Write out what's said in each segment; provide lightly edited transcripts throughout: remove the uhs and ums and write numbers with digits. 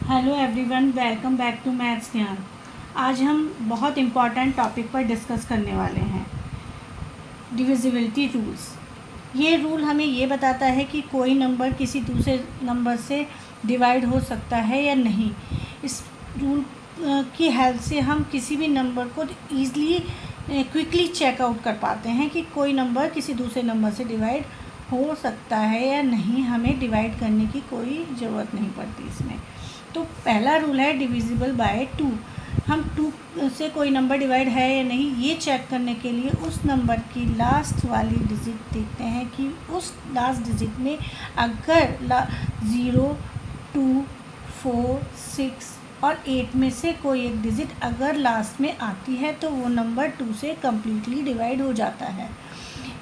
Hello everyone, welcome back to maths Gyan. आज हम बहुत इम्पॉर्टेंट टॉपिक पर डिस्कस करने वाले हैं, डिविजिबिलिटी रूल्स। ये रूल हमें ये बताता है कि कोई नंबर किसी दूसरे नंबर से डिवाइड हो सकता है या नहीं। इस रूल की हेल्प से हम किसी भी नंबर को ईज़िली क्विकली चेकआउट कर पाते हैं कि कोई नंबर किसी दूसरे नंबर से डिवाइड हो सकता है या नहीं। हमें डिवाइड करने की कोई ज़रूरत नहीं पड़ती इसमें। तो पहला रूल है डिविजिबल बाय 2। हम 2 से कोई नंबर डिवाइड है या नहीं ये चेक करने के लिए उस नंबर की लास्ट वाली डिजिट देखते हैं कि उस लास्ट डिजिट में अगर 0, 2, 4, 6 और 8 में से कोई एक डिजिट अगर लास्ट में आती है तो वो नंबर 2 से कम्प्लीटली डिवाइड हो जाता है।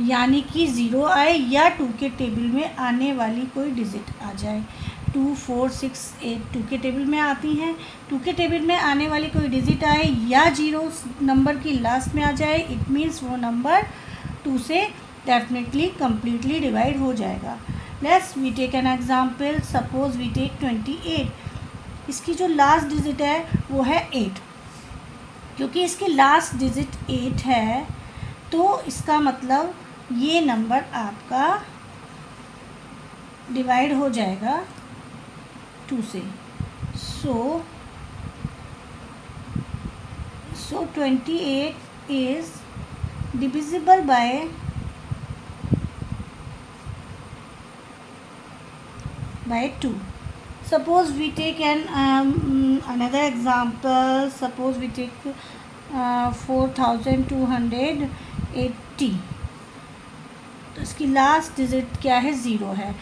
यानी कि 0 आए या 2 के टेबल में आने वाली कोई डिजिट आ जाए। 2, 4, 6, 8 2 के टेबल में आती हैं। 2 के टेबल में आने वाली कोई डिजिट आए या 0 नंबर की लास्ट में आ जाए, इट मीन्स वो नंबर 2 से डेफिनेटली कम्प्लीटली डिवाइड हो जाएगा। Let's we take an example. Suppose we take 28। इसकी जो लास्ट डिजिट है वो है 8। क्योंकि इसकी लास्ट डिजिट 8 है तो इसका मतलब ये नंबर आपका डिवाइड हो जाएगा 2 से। सो 28 is divisible by 2. Suppose we take another example. Suppose we take 4280। तो इसकी लास्ट डिजिट क्या है? 0 है।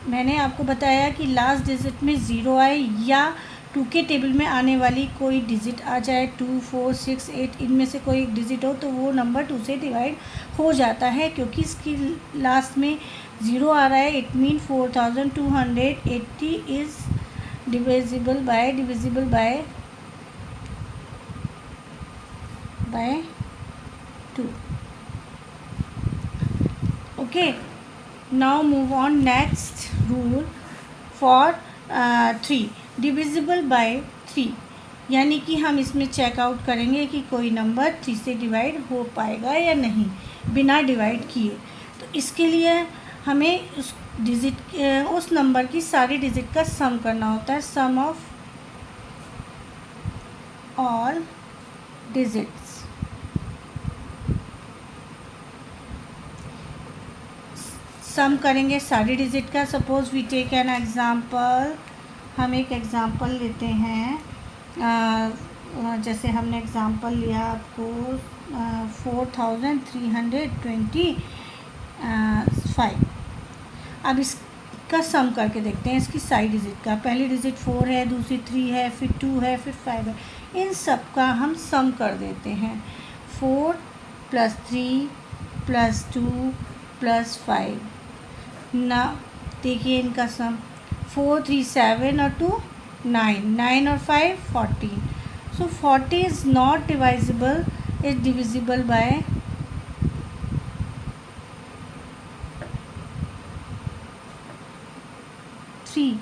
मैंने आपको बताया कि लास्ट डिजिट में 0 आए या 2 के टेबल में आने वाली कोई डिजिट आ जाए, 2, 4, 6, 8 इनमें से कोई एक डिजिट हो तो वो नंबर 2 से डिवाइड हो जाता है। क्योंकि इसकी लास्ट में 0 आ रहा है, it mean 4280 is divisible bye 2। Okay, now move on next rule for 3, divisible by 3। यानी कि हम इसमें चेकआउट करेंगे कि कोई नंबर 3 से डिवाइड हो पाएगा या नहीं बिना डिवाइड किए। तो इसके लिए हमें उस नंबर की सारी डिजिट का सम करना होता है, sum of all digits. Sum करेंगे सारी डिजिट का। Suppose we take an example. हम एक एग्ज़ाम्पल लेते हैं। जैसे हमने एग्ज़ाम्पल लिया आपको 4325। अब इसका सम करके देखते हैं इसकी सारी डिजिट का। पहली डिजिट 4 है, दूसरी 3 है, फिर 2 है, फिर 5 है। इन सब का हम सम कर देते हैं। 4 + 3 + 2 + 5। ना देखिए इनका सम 4, 3, 7 और 2 9, 9 और 5 14। So 40 is not divisible, is divisible by 3।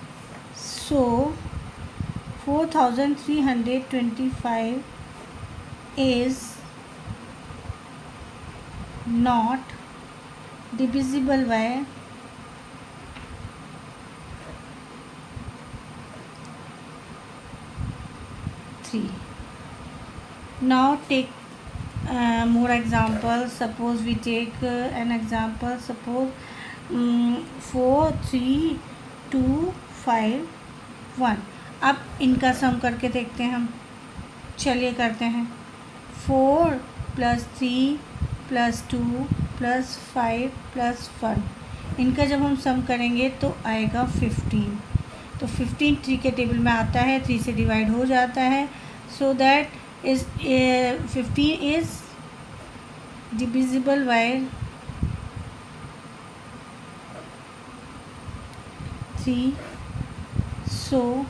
So 4325 is not divisible by 3. Now take more examples. Suppose we take an example. Suppose 4, 3, 2, 5, 1। अब इनका सम करके देखते हैं हम। चलिए करते हैं। 4 + 3 + 2 + 5 + 1। इनका जब हम सम करेंगे तो आएगा 15। तो 15 3 के टेबल में आता है, 3 से डिवाइड हो जाता है। So that is 15 is divisible by 3। So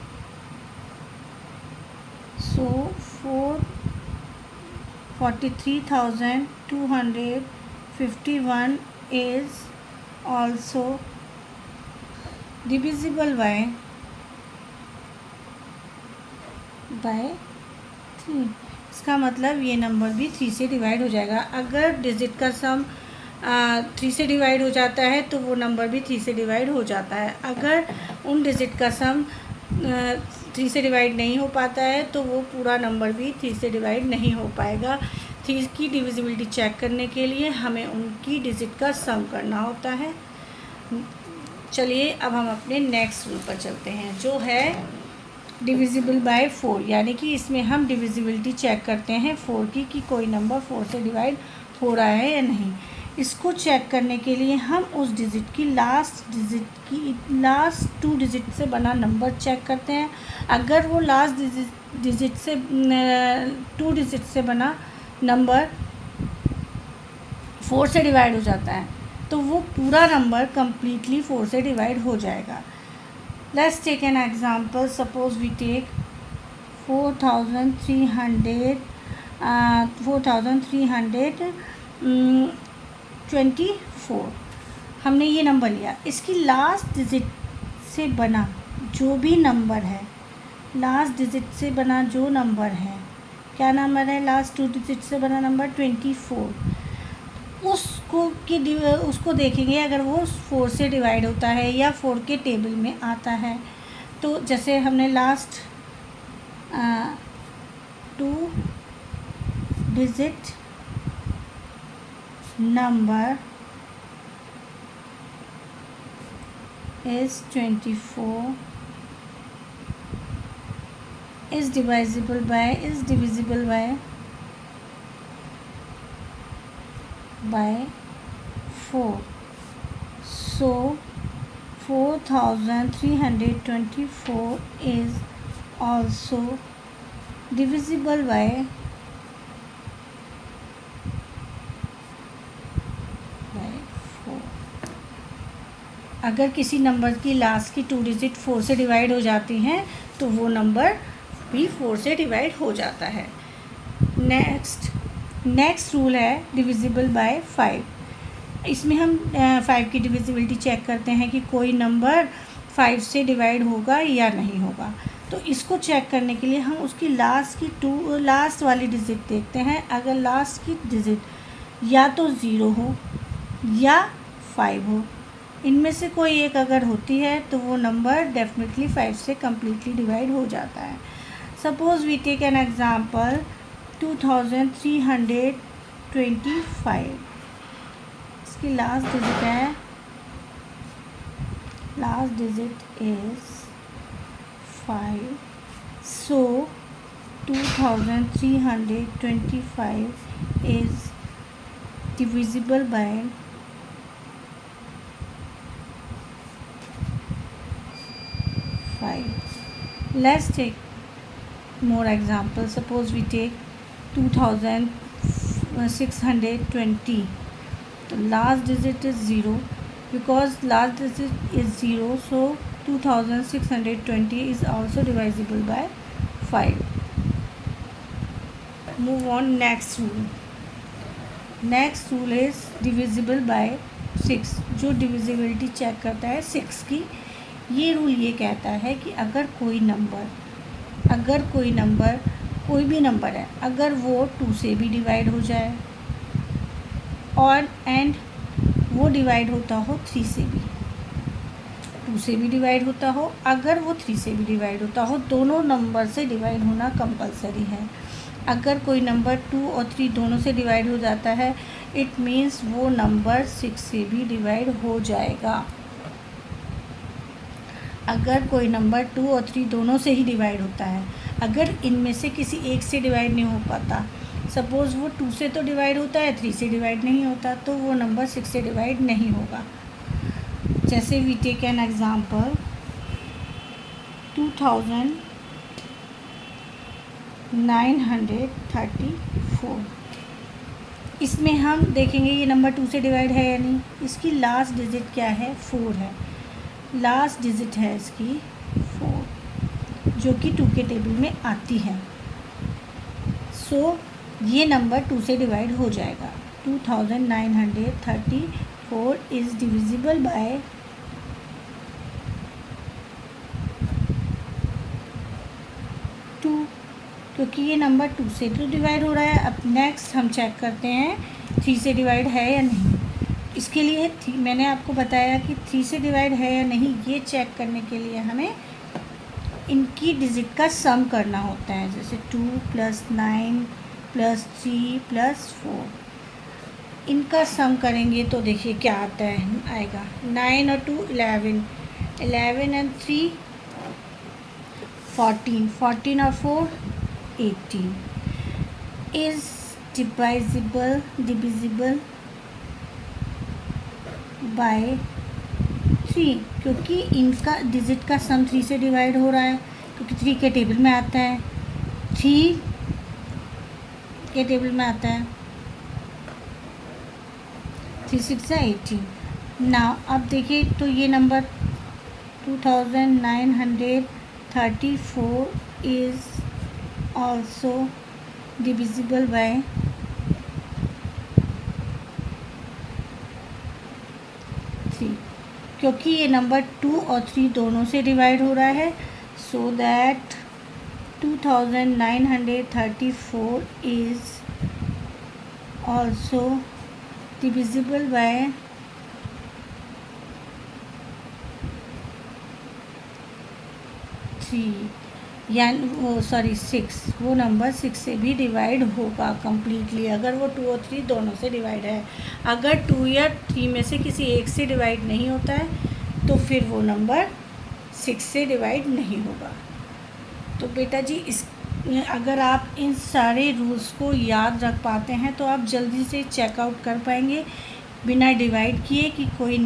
43,251 is also divisible by by 3। इसका मतलब ये नंबर भी 3 से डिवाइड हो जाएगा। अगर डिजिट का सम 3 से डिवाइड हो जाता है तो वो नंबर भी 3 से डिवाइड हो जाता है। अगर उन डिजिट का सम 3 से डिवाइड नहीं हो पाता है तो वो पूरा नंबर भी 3 से डिवाइड नहीं हो पाएगा। 3 की डिविजिबिलिटी चेक करने के लिए हमें उनकी डिजिट का सम करना होता है। चलिए अब हम अपने नेक्स्ट रूल पर चलते हैं, जो है डिविजिबल बाय 4, यानी कि इसमें हम डिविजिबिलिटी चेक करते हैं 4 की कि कोई नंबर 4 से डिवाइड हो रहा है या नहीं। इसको चेक करने के लिए हम उस डिजिट की लास्ट 2 डिजिट से बना नंबर चेक करते हैं। अगर वो लास्ट डिजिट से 2 डिजिट से बना नंबर 4 से डिवाइड हो जाता है तो वो पूरा नंबर कम्प्लीटली 4 से डिवाइड हो जाएगा। Let's take an example. Suppose we take 4,324। हमने ये नंबर लिया। इसकी लास्ट डिजिट से बना जो भी नंबर है, लास्ट डिजिट से बना जो नंबर है, क्या नंबर है? लास्ट 2 डिजिट से बना नंबर 24। उसको देखेंगे अगर वो 4 से डिवाइड होता है या 4 के टेबल में आता है। तो जैसे हमने last 2 digit number is 24 is divisible by 4. So 4,324 is also divisible by 4. अगर किसी नंबर की लास्ट की 2 डिजिट 4 से डिवाइड हो जाती हैं तो वो नंबर भी 4 से डिवाइड हो जाता है। नेक्स्ट रूल है डिविजिबल बाय 5। इसमें हम 5 की डिविजिबिलिटी चेक करते हैं कि कोई नंबर 5 से डिवाइड होगा या नहीं होगा। तो इसको चेक करने के लिए हम उसकी लास्ट वाली डिजिट देखते हैं। अगर लास्ट की डिजिट या तो 0 हो या 5 हो, इनमें से कोई एक अगर होती है तो वो नंबर डेफिनेटली 5 से कम्प्लीटली डिवाइड हो जाता है। Suppose we take an example 2,325। इसकी लास्ट डिजिट है, last digit is 5। So 2,325 is divisible by 5. Let's take more examples. Suppose we take 2,620. The last digit is 0. Because last digit is 0, so 2,620 is also divisible by 5. Move on next rule. Next rule is divisible by 6, जो divisibility check करता है 6 की। ये rule ये कहता है कि अगर कोई नंबर कोई भी नंबर है, अगर वो 2 से भी डिवाइड हो जाए और एंड वो डिवाइड होता हो 3 से भी, 2 से भी डिवाइड होता हो, अगर वो 3 से भी डिवाइड होता हो, दोनों नंबर से डिवाइड होना कंपलसरी है। अगर कोई नंबर 2 और 3 दोनों से डिवाइड हो जाता है, इट मीन्स वो नंबर 6 से भी डिवाइड हो जाएगा। अगर कोई नंबर 2 और 3 दोनों से ही डिवाइड होता है, अगर इनमें से किसी एक से डिवाइड नहीं हो पाता, सपोज़ वो 2 से तो डिवाइड होता है, 3 से डिवाइड नहीं होता, तो वो नंबर 6 से डिवाइड नहीं होगा। जैसे वी टेक एन एग्ज़ाम्पल 2,934। इसमें हम देखेंगे ये नंबर 2 से डिवाइड है या नहीं। इसकी लास्ट डिजिट क्या है? 4 है। लास्ट डिजिट है इसकी 4, जो कि 2 के टेबल में आती है। सो ये नंबर 2 से डिवाइड हो जाएगा। 2,934 इज़ डिविजिबल बाय 2 क्योंकि ये नंबर 2 से तो डिवाइड हो रहा है। अब नेक्स्ट हम चेक करते हैं 3 से डिवाइड है या नहीं। इसके लिए मैंने आपको बताया कि 3 से डिवाइड है या नहीं, ये चेक करने के लिए हमें इनकी डिजिट का सम करना होता है। जैसे 2 + 9 + 3 + 4, इनका सम करेंगे तो देखिए क्या आता है, आएगा 9 और 2 11, 11 और 3 14, 14 और 4 18, इज़ डिविजिबल बाय 3, क्योंकि इनका डिजिट का सम 3 से डिवाइड हो रहा है, क्योंकि 3 के टेबल में आता है, 3 के टेबल में आता है, 3 6 18। नाउ अब देखिए तो ये number 2934 is also divisible by 3, क्योंकि ये नंबर 2 और 3 दोनों से डिवाइड हो रहा है। So that 2934 is also divisible by 3, यानी वो 6, वो नंबर 6 से भी डिवाइड होगा कम्प्लीटली, अगर वो 2 और 3 दोनों से डिवाइड है। अगर 2 या 3 में से किसी एक से डिवाइड नहीं होता है तो फिर वो नंबर 6 से डिवाइड नहीं होगा। तो बेटा जी अगर आप इन सारे रूल्स को याद रख पाते हैं तो आप जल्दी से चेकआउट कर पाएंगे बिना डिवाइड किए कि कोई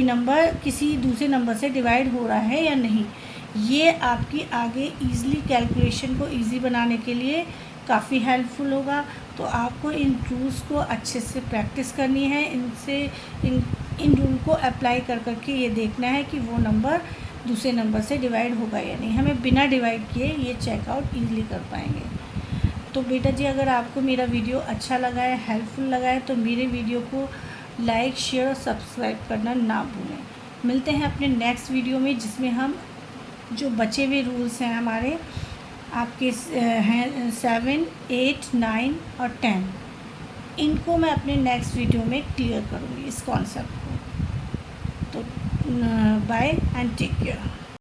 नंबर किसी दूसरे नंबर से डिवाइड हो रहा है या नहीं। ये आपकी आगे ईज़िली कैलकुलेशन को ईज़ी बनाने के लिए काफ़ी हेल्पफुल होगा। तो आपको इन रूल्स को अच्छे से प्रैक्टिस करनी है, इन रूल को अप्लाई कर करके ये देखना है कि वो नंबर दूसरे नंबर से डिवाइड होगा या नहीं। हमें बिना डिवाइड किए ये चेकआउट ईज़िली कर पाएंगे। तो बेटा जी अगर आपको मेरा वीडियो अच्छा लगा है, हेल्पफुल लगा है, तो मेरे वीडियो को लाइक, शेयर और सब्सक्राइब करना ना भूलें। मिलते हैं अपने नेक्स्ट वीडियो में, जिसमें हम जो बचे हुए रूल्स हैं हमारे आपके हैं 7, 8, 9 और 10, इनको मैं अपने नेक्स्ट वीडियो में क्लियर करूँगी इस कॉन्सेप्ट को। तो बाय एंड टेक केयर।